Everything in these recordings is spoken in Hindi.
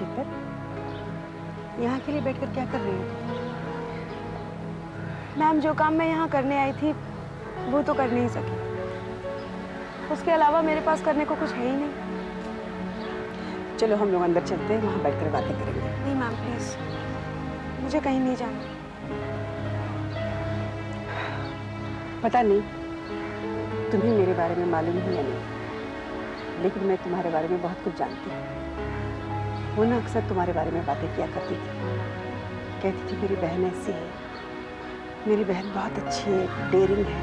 शीतल, यहाँ के लिए बैठकर क्या कर रही हो? मैम, जो काम मैं यहाँ करने आई थी वो तो कर नहीं सकी। उसके अलावा मेरे पास करने को कुछ है ही नहीं। चलो हम लोग अंदर चलते हैं, वहाँ बैठकर बातें करेंगे। नहीं मैम, प्लीज, मुझे कहीं नहीं जाना। पता नहीं तुम्हें मेरे बारे में मालूम है या नहीं, लेकिन मैं तुम्हारे बारे में बहुत कुछ जानती हूँ। वो ना अक्सर तुम्हारे बारे में बातें किया करती थी, कहती थी मेरी बहन ऐसी है, मेरी बहन बहुत अच्छी है, डेयरिंग है,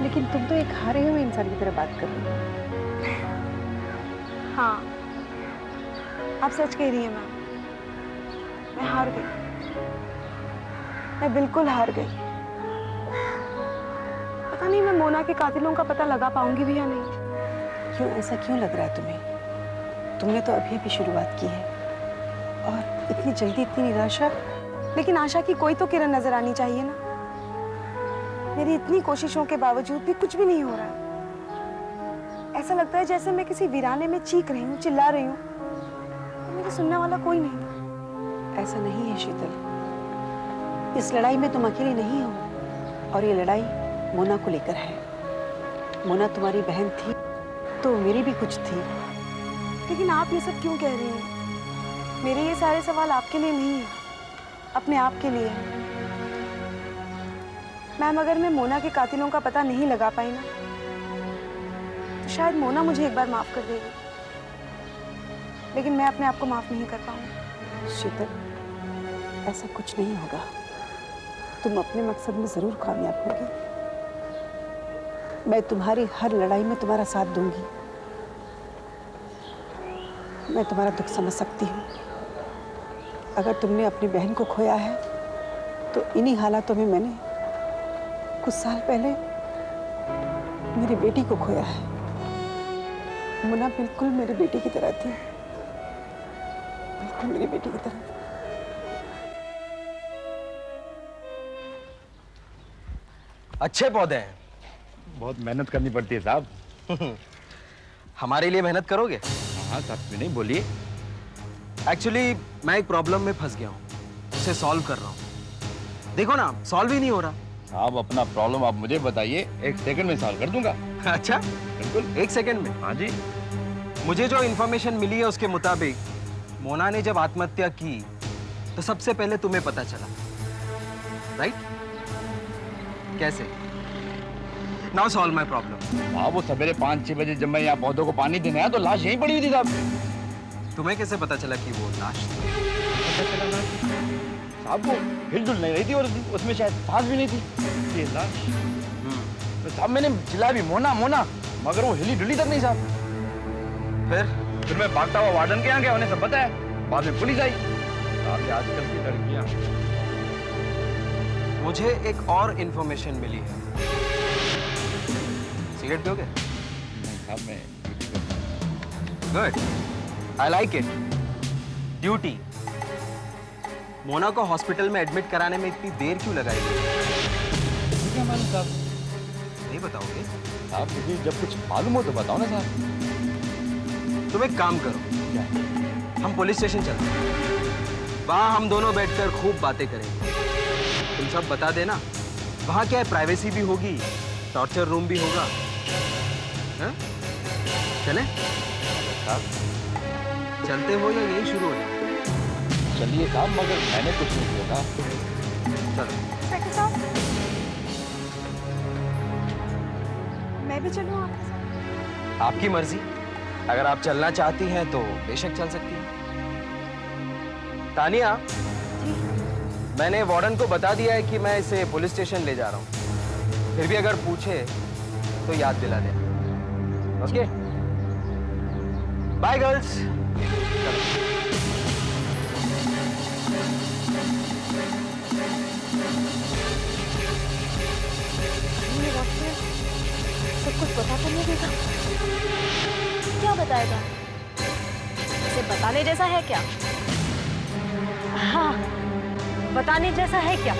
लेकिन तुम तो एक हारे हुए इंसान की तरह बात कर रही हो। हाँ, आप सच कह रही हैं मैम, मैं हार गई, मैं बिल्कुल हार गई। पता नहीं मैं मोना के कातिलों का पता लगा पाऊंगी भी या नहीं। क्यों, ऐसा क्यों लग रहा है तुम्हें? तुमने तो अभी अभी शुरुआत की है और इतनी जल्दी इतनी निराशा। लेकिन आशा की कोई तो किरण नजर आनी चाहिए ना। मेरी इतनी कोशिशों के बावजूद भी कुछ भी नहीं हो रहा है। ऐसा लगता है जैसे मैं किसी वीराने में चीख रही हूँ, चिल्ला रही हूँ, तो मुझे सुनने वाला कोई नहीं। ऐसा नहीं है शीतल, इस लड़ाई में तुम अकेली नहीं हो, और ये लड़ाई मोना को लेकर है। मोना तुम्हारी बहन थी तो मेरी भी कुछ थी। लेकिन आप ये सब क्यों कह रही हैं? मेरे ये सारे सवाल आपके लिए नहीं है, अपने आप के लिए है। मैम, अगर मैं मोना के कातिलों का पता नहीं लगा पाई ना, तो शायद मोना मुझे एक बार माफ कर देगी, लेकिन मैं अपने आप को माफ नहीं कर पाऊंगी। शीतल, ऐसा कुछ नहीं होगा, तुम अपने मकसद में जरूर कामयाब होगी। मैं तुम्हारी हर लड़ाई में तुम्हारा साथ दूंगी। मैं तुम्हारा दुख समझ सकती हूँ। अगर तुमने अपनी बहन को खोया है तो इन्हीं हालातों में मैंने कुछ साल पहले मेरी बेटी को खोया है। मुन्ना बिल्कुल मेरी बेटी की तरह थी, बिल्कुल मेरी बेटी की तरह। अच्छे पौधे हैं। बहुत मेहनत करनी पड़ती है साहब। हमारे लिए मेहनत करोगे? हाँ साहब, क्यों नहीं, बोलिए। एक्चुअली मैं एक प्रॉब्लम में फंस गया हूँ, उसे सॉल्व कर रहा हूँ। देखो ना, सॉल्व ही नहीं हो रहा। साहब, अपना प्रॉब्लम आप मुझे बताइए, 1 सेकंड में सॉल्व कर दूंगा। अच्छा, बिल्कुल 1 सेकंड में? हाँ जी। मुझे जो इन्फॉर्मेशन मिली है उसके मुताबिक मोना ने जब आत्महत्या की तो सबसे पहले तुम्हें पता चला, राइट? कैसे? Now solve my problem. हाँ, वो सवेरे 5-6 बजे जब मैं यहाँ पौधों को पानी देने आया तो लाश यहीं पड़ी हुई थी साहब। तुम्हें कैसे पता चला कि वो लाश थी? साहब, वो हिलजुल नहीं रही थी और उसमें शायद सांस भी नहीं थी। ये लाश तो साहब, मैंने चिल्लाया भी मोना मोना, मगर वो हिली डुली तक नहीं साहब। फिर मैं भागता हुआ वार्डन के यहाँ गया, उन्हें सब पता है। बाद में पुलिस आई। साहब, ये आजकल की लड़कियाँ। मुझे एक और इन्फॉर्मेशन मिली है। सिगरेट पियोगे? नहीं साहब, मैं good, I like it. Duty. Mona को हॉस्पिटल में एडमिट कराने में इतनी देर क्यों लगाई गई? क्या मालूम साहब? नहीं बताओगे? साहब, मुझे जब कुछ मालूम हो तो बताओ ना साहब। तुम एक काम करो, क्या? हम पुलिस स्टेशन चलते हैं, वहां हम दोनों बैठकर खूब बातें करेंगे। तुम सब बता देना, वहां क्या है, प्राइवेसी भी होगी, टॉर्चर रूम भी होगा। हाँ? चले? साहब, चलते हो या यही शुरू हो जाए? चलिए साहब, मगर मैंने कुछ नहीं किया था। चलो। इंस्पेक्टर साहब, मैं भी चलूं आपके साथ? आपकी मर्जी, अगर आप चलना चाहती हैं तो बेशक चल सकती हैं। तानिया, मैंने वार्डन को बता दिया है कि मैं इसे पुलिस स्टेशन ले जा रहा हूँ। फिर भी अगर पूछे तो याद दिला देना। ओके? Bye girls. सब कुछ बता तो नहीं देगा। क्या बताएगा? इसे बताने जैसा है क्या? हाँ, बताने जैसा है क्या?